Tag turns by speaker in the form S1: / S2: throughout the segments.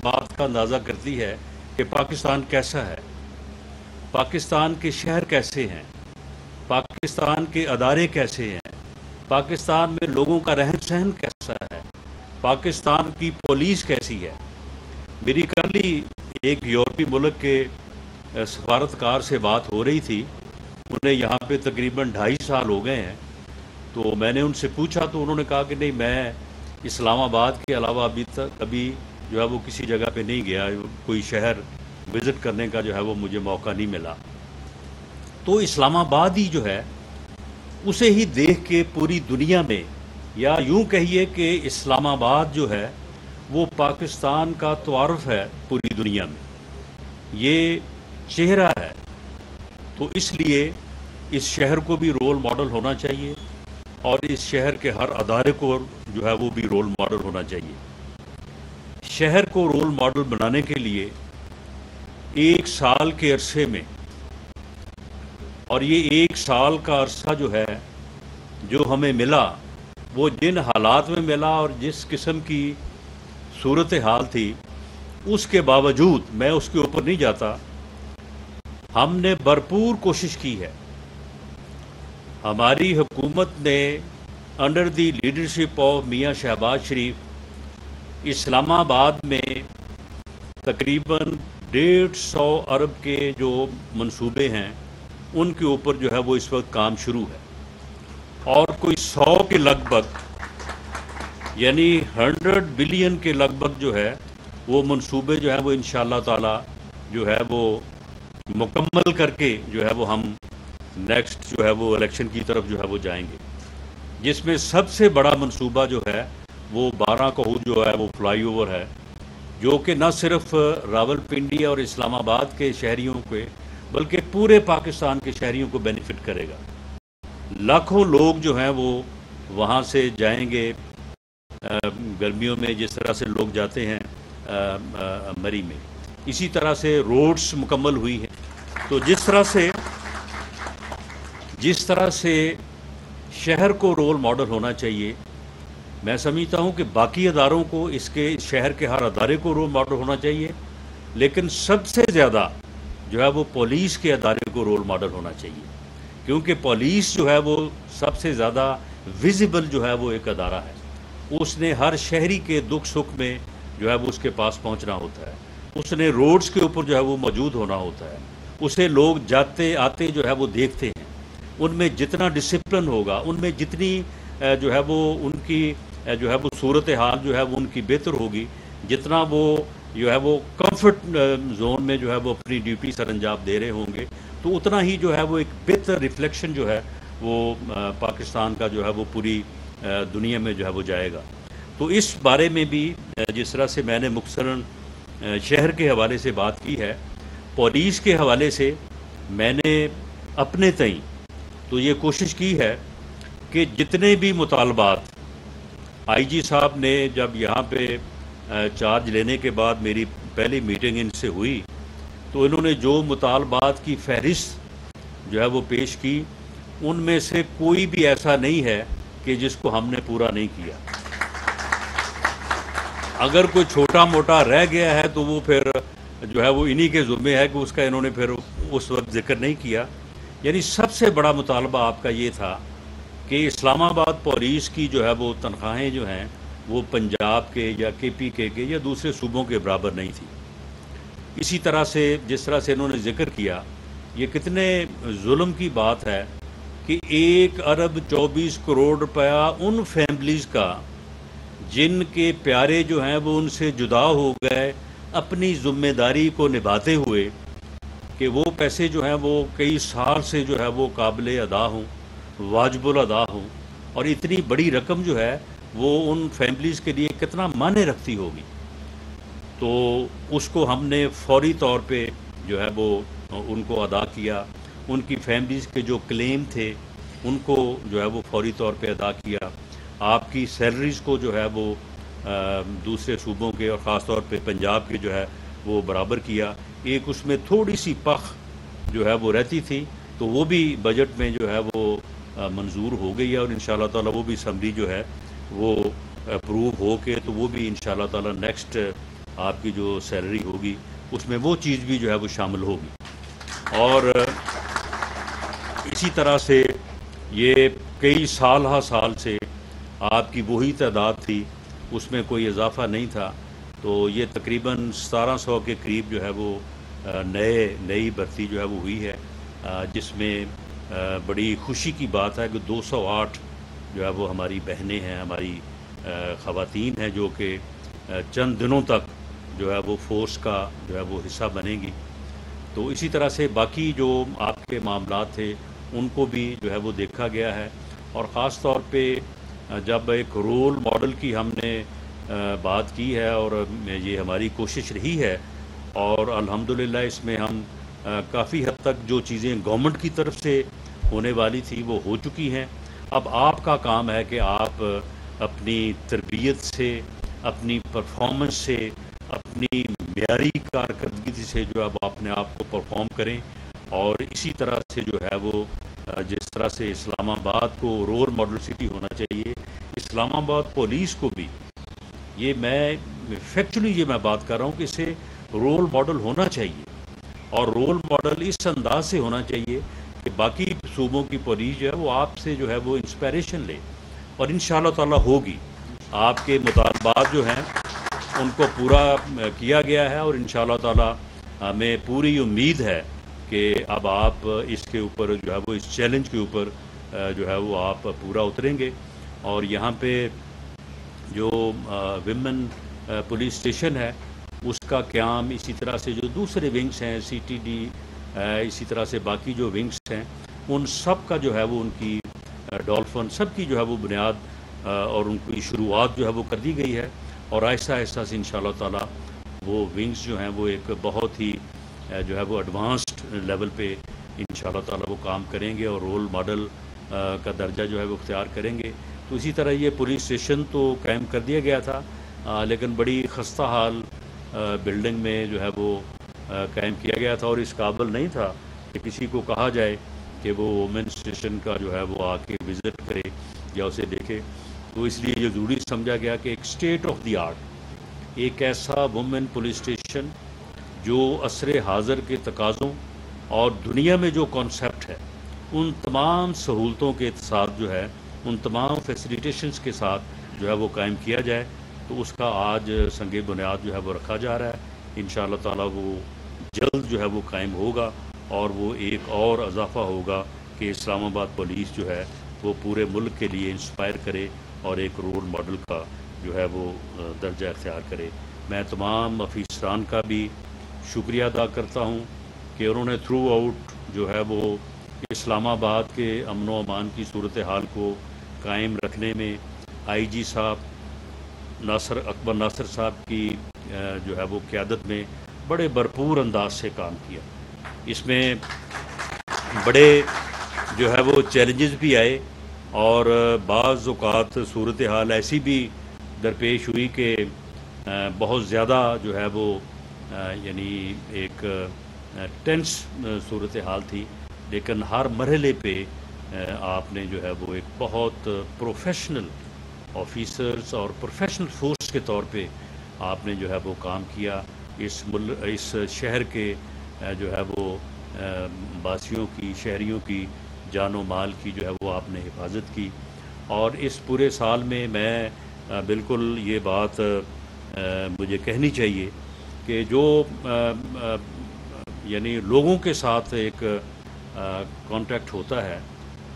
S1: بات کا اندازہ کرتی ہے کہ پاکستان کیسا ہے، پاکستان کے شہر کیسے ہیں، پاکستان کے ادارے کیسے ہیں، پاکستان میں لوگوں کا رہن سہن کیسا ہے، پاکستان کی پولیس کیسی ہے۔ میری کل ہی ایک یورپی ملک کے سفارتکار سے بات ہو رہی تھی، انہیں یہاں پہ تقریباً 2.5 سال ہو گئے ہیں، تو میں نے ان سے پوچھا تو انہوں نے کہا کہ نہیں، میں اسلام آباد کے علاوہ ابھی تک جو ہے وہ کسی جگہ پہ نہیں گیا، کوئی شہر وزٹ کرنے کا جو ہے وہ مجھے موقع نہیں ملا۔ تو اسلام آباد ہی جو ہے اسے ہی دیکھ کے پوری دنیا میں، یا یوں کہیے کہ اسلام آباد جو ہے وہ پاکستان کا تعارف ہے پوری دنیا میں، یہ چہرہ ہے۔ تو اس لیے اس شہر کو بھی رول ماڈل ہونا چاہیے، اور اس شہر کے ہر ادارے کو جو ہے وہ بھی رول ماڈل ہونا چاہیے۔ شہر کو رول ماڈل بنانے کے لیے 1 سال کے عرصے میں، اور یہ 1 سال کا عرصہ جو ہے جو ہمیں ملا، وہ جن حالات میں ملا اور جس قسم کی صورتحال تھی، اس کے باوجود میں اس کے اوپر نہیں جاتا، ہم نے بھرپور کوشش کی ہے۔ ہماری حکومت نے انڈر دی لیڈرشپ آف میاں شہباز شریف اسلام آباد میں تقریباً 150 ارب کے جو منصوبے ہیں ان کے اوپر جو ہے وہ اس وقت کام شروع ہے، اور کوئی 100 کے لگ بھگ، یعنی 100 بلین کے لگ بھگ جو ہے وہ منصوبے جو ہے وہ انشاءاللہ تعالی جو ہے وہ مکمل کر کے جو ہے وہ ہم نیکسٹ جو ہے وہ الیکشن کی طرف جو ہے وہ جائیں گے، جس میں سب سے بڑا منصوبہ جو ہے وہ 12 کوہ جو ہے وہ فلائی اوور ہے، جو کہ نہ صرف راول پنڈی اور اسلام آباد کے شہریوں کے بلکہ پورے پاکستان کے شہریوں کو بینیفٹ کرے گا۔ لاکھوں لوگ جو ہیں وہ وہاں سے جائیں گے، گرمیوں میں جس طرح سے لوگ جاتے ہیں مری میں، اسی طرح سے روڈز مکمل ہوئی ہیں۔ تو جس طرح سے شہر کو رول ماڈل ہونا چاہیے، میں سمجھتا ہوں کہ باقی اداروں کو اس کے شہر کے ہر ادارے کو رول ماڈل ہونا چاہیے، لیکن سب سے زیادہ جو ہے وہ پولیس کے ادارے کو رول ماڈل ہونا چاہیے، کیونکہ پولیس جو ہے وہ سب سے زیادہ ویزیبل جو ہے وہ ایک ادارہ ہے۔ اس نے ہر شہری کے دکھ سکھ میں جو ہے وہ اس کے پاس پہنچنا ہوتا ہے، اس نے روڈز کے اوپر جو ہے وہ موجود ہونا ہوتا ہے، اسے لوگ جاتے آتے جو ہے وہ دیکھتے ہیں، ان میں جتنا ڈسپلن ہوگا، ان میں جتنی جو ہے وہ ان کی جو ہے وہ صورتحال جو ہے وہ ان کی بہتر ہوگی، جتنا وہ جو ہے وہ کمفرٹ زون میں جو ہے وہ اپنی ڈیوٹی سر انجام دے رہے ہوں گے، تو اتنا ہی جو ہے وہ ایک بہتر ریفلیکشن جو ہے وہ پاکستان کا جو ہے وہ پوری دنیا میں جو ہے وہ جائے گا۔ تو اس بارے میں بھی جس طرح سے میں نے مختصراً شہر کے حوالے سے بات کی ہے، پولیس کے حوالے سے میں نے اپنے تئیں تو یہ کوشش کی ہے کہ جتنے بھی مطالبات آئی جی صاحب نے جب یہاں پہ چارج لینے کے بعد میری پہلی میٹنگ ان سے ہوئی، تو انہوں نے جو مطالبات کی فہرست جو ہے وہ پیش کی، ان میں سے کوئی بھی ایسا نہیں ہے کہ جس کو ہم نے پورا نہیں کیا۔ اگر کوئی چھوٹا موٹا رہ گیا ہے تو وہ پھر جو ہے وہ انہی کے ذمے ہے کہ اس کا انہوں نے پھر اس وقت ذکر نہیں کیا۔ یعنی سب سے بڑا مطالبہ آپ کا یہ تھا کہ اسلام آباد پولیس کی جو ہے وہ تنخواہیں جو ہیں وہ پنجاب کے یا کے پی کے یا دوسرے صوبوں کے برابر نہیں تھی۔ اسی طرح سے جس طرح سے انہوں نے ذکر کیا، یہ کتنے ظلم کی بات ہے کہ 1 ارب 24 کروڑ روپیہ ان فیملیز کا جن کے پیارے جو ہیں وہ ان سے جدا ہو گئے، اپنی ذمہ داری کو نبھاتے ہوئے، کہ وہ پیسے جو ہیں وہ کئی سال سے جو ہے وہ قابل ادا ہوں، واجب الادا ہوں، اور اتنی بڑی رقم جو ہے وہ ان فیملیز کے لیے کتنا معنی رکھتی ہوگی۔ تو اس کو ہم نے فوری طور پہ جو ہے وہ ان کو ادا کیا، ان کی فیملیز کے جو کلیم تھے ان کو جو ہے وہ فوری طور پہ ادا کیا، آپ کی سیلریز کو جو ہے وہ دوسرے صوبوں کے اور خاص طور پہ پنجاب کے جو ہے وہ برابر کیا۔ ایک اس میں تھوڑی سی پخ جو ہے وہ رہتی تھی، تو وہ بھی بجٹ میں جو ہے وہ منظور ہو گئی ہے، اور انشاءاللہ تعالی وہ بھی اسمبلی جو ہے وہ اپروو ہو کے تو وہ بھی انشاءاللہ تعالی نیکسٹ آپ کی جو سیلری ہوگی اس میں وہ چیز بھی جو ہے وہ شامل ہوگی۔ اور اسی طرح سے یہ کئی سال ہا سال سے آپ کی وہی تعداد تھی، اس میں کوئی اضافہ نہیں تھا، تو یہ تقریباً 1700 کے قریب جو ہے وہ نئی بھرتی جو ہے وہ ہوئی ہے، جس میں بڑی خوشی کی بات ہے کہ 208 جو ہے وہ ہماری بہنیں ہیں، ہماری خواتین ہیں، جو کہ چند دنوں تک جو ہے وہ فورس کا جو ہے وہ حصہ بنیں گی۔ تو اسی طرح سے باقی جو آپ کے معاملات تھے ان کو بھی جو ہے وہ دیکھا گیا ہے، اور خاص طور پہ جب ایک رول ماڈل کی ہم نے بات کی ہے، اور یہ ہماری کوشش رہی ہے، اور الحمدللہ اس میں ہم کافی حد تک جو چیزیں گورنمنٹ کی طرف سے ہونے والی تھی وہ ہو چکی ہیں۔ اب آپ کا کام ہے کہ آپ اپنی تربیت سے، اپنی پرفارمنس سے، اپنی معیاری کارکردگی سے جو اب اپنے آپ کو پرفارم کریں، اور اسی طرح سے جو ہے وہ جس طرح سے اسلام آباد کو رول ماڈل سٹی ہونا چاہیے، اسلام آباد پولیس کو بھی، یہ میں فیکچولی یہ میں بات کر رہا ہوں کہ اسے رول ماڈل ہونا چاہیے، اور رول ماڈل اس انداز سے ہونا چاہیے کہ باقی صوبوں کی پولیس جو ہے وہ آپ سے جو ہے وہ انسپائریشن لے، اور انشاءاللہ تعالی ہوگی۔ آپ کے مطالبات جو ہیں ان کو پورا کیا گیا ہے، اور انشاءاللہ تعالی ہمیں پوری امید ہے کہ اب آپ اس کے اوپر جو ہے وہ اس چیلنج کے اوپر جو ہے وہ آپ پورا اتریں گے۔ اور یہاں پہ جو ویمن پولیس اسٹیشن ہے اس کا قیام، اسی طرح سے جو دوسرے ونگس ہیں، سی ٹی ڈی، اسی طرح سے باقی جو ونگس ہیں، ان سب کا جو ہے وہ ان کی ڈولفن سب کی جو ہے وہ بنیاد اور ان کی شروعات جو ہے وہ کر دی گئی ہے، اور آہستہ آہستہ سے انشاءاللہ تعالی وہ ونگس جو ہیں وہ ایک بہت ہی جو ہے وہ ایڈوانسڈ لیول پہ انشاءاللہ تعالی وہ کام کریں گے، اور رول ماڈل کا درجہ جو ہے وہ اختیار کریں گے۔ تو اسی طرح یہ پولیس اسٹیشن تو قائم کر دیا گیا تھا، لیکن بڑی خستہ حال بلڈنگ میں جو ہے وہ قائم کیا گیا تھا، اور اس قابل نہیں تھا کہ کسی کو کہا جائے کہ وہ وومن اسٹیشن کا جو ہے وہ آ کے وزٹ کرے یا اسے دیکھے۔ تو اس لیے یہ ضروری سمجھا گیا کہ ایک اسٹیٹ آف دی آرٹ، ایک ایسا وومن پولیس اسٹیشن جو عصر حاضر کے تقاضوں اور دنیا میں جو کانسیپٹ ہے ان تمام سہولتوں کے ساتھ جو ہے، ان تمام فیسیلیٹیشنز کے ساتھ جو ہے وہ قائم کیا جائے، تو اس کا آج سنگ بنیاد جو ہے وہ رکھا جا رہا ہے۔ انشاءاللہ تعالی وہ جلد جو ہے وہ قائم ہوگا، اور وہ ایک اور اضافہ ہوگا کہ اسلام آباد پولیس جو ہے وہ پورے ملک کے لیے انسپائر کرے اور ایک رول ماڈل کا جو ہے وہ درجہ اختیار کرے۔ میں تمام افسران کا بھی شکریہ ادا کرتا ہوں کہ انہوں نے تھرو آؤٹ جو ہے وہ اسلام آباد کے امن و امان کی صورتحال کو قائم رکھنے میں آئی جی صاحب اکبر ناصر صاحب کی جو ہے وہ قیادت میں بڑے بھرپور انداز سے کام کیا۔ اس میں بڑے جو ہے وہ چیلنجز بھی آئے، اور بعض اوقات صورتحال ایسی بھی درپیش ہوئی کہ بہت زیادہ جو ہے وہ یعنی ایک ٹینس صورتحال تھی، لیکن ہر مرحلے پہ آپ نے جو ہے وہ ایک بہت پروفیشنل آفیسرز اور پروفیشنل فورس کے طور پہ آپ نے جو ہے وہ کام کیا۔ اس شہر کے جو ہے وہ باسیوں کی، شہریوں کی جان و مال کی جو ہے وہ آپ نے حفاظت کی، اور اس پورے سال میں بالکل یہ بات مجھے کہنی چاہیے کہ جو یعنی لوگوں کے ساتھ ایک کانٹیکٹ ہوتا ہے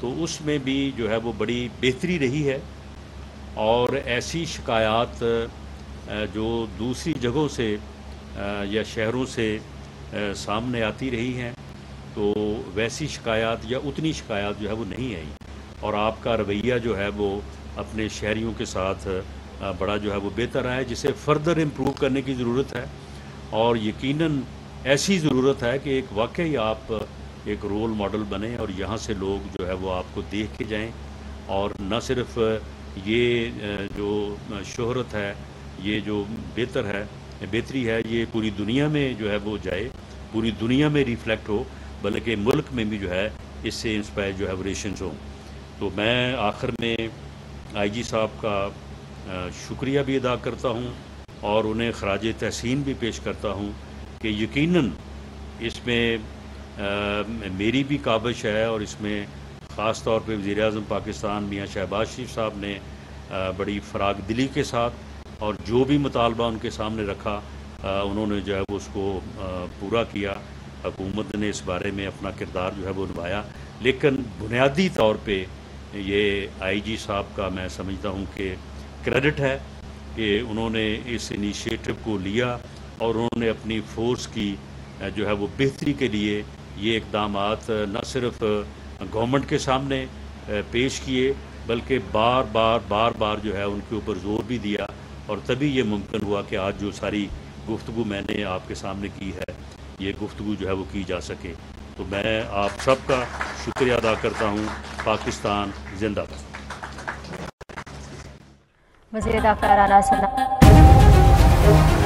S1: تو اس میں بھی جو ہے وہ بڑی بہتری رہی ہے، اور ایسی شکایات جو دوسری جگہوں سے یا شہروں سے سامنے آتی رہی ہیں، تو ویسی شکایات یا اتنی شکایات جو ہے وہ نہیں آئی، اور آپ کا رویہ جو ہے وہ اپنے شہریوں کے ساتھ بڑا جو ہے وہ بہتر ہے، جسے فردر امپروو کرنے کی ضرورت ہے، اور یقیناً ایسی ضرورت ہے کہ ایک واقعی آپ ایک رول ماڈل بنیں، اور یہاں سے لوگ جو ہے وہ آپ کو دیکھ کے جائیں، اور نہ صرف یہ جو شہرت ہے، یہ جو بہتری ہے، یہ پوری دنیا میں جو ہے وہ جائے، پوری دنیا میں ریفلیکٹ ہو، بلکہ ملک میں بھی جو ہے اس سے انسپائر جو ہے ویریشنز ہوں۔ تو میں آخر میں آئی جی صاحب کا شکریہ بھی ادا کرتا ہوں اور انہیں خراج تحسین بھی پیش کرتا ہوں کہ یقیناً اس میں میری بھی کاوش ہے، اور اس میں خاص طور پہ وزیر اعظم پاکستان میاں شہباز شریف صاحب نے بڑی فراغ دلی کے ساتھ اور جو بھی مطالبہ ان کے سامنے رکھا انہوں نے جو ہے وہ اس کو پورا کیا. حکومت نے اس بارے میں اپنا کردار جو ہے وہ نبھایا، لیکن بنیادی طور پہ یہ آئی جی صاحب کا میں سمجھتا ہوں کہ کریڈٹ ہے کہ انہوں نے اس انیشیٹو کو لیا اور انہوں نے اپنی فورس کی جو ہے وہ بہتری کے لیے یہ اقدامات نہ صرف گورنمنٹ کے سامنے پیش کیے بلکہ بار بار جو ہے ان کے اوپر زور بھی دیا، اور تبھی یہ ممکن ہوا کہ آج جو ساری گفتگو میں نے آپ کے سامنے کی ہے یہ گفتگو جو ہے وہ کی جا سکے. تو میں آپ سب کا شکریہ ادا کرتا ہوں. پاکستان زندہ باد.
S2: وزیر داخلہ رانا ثناء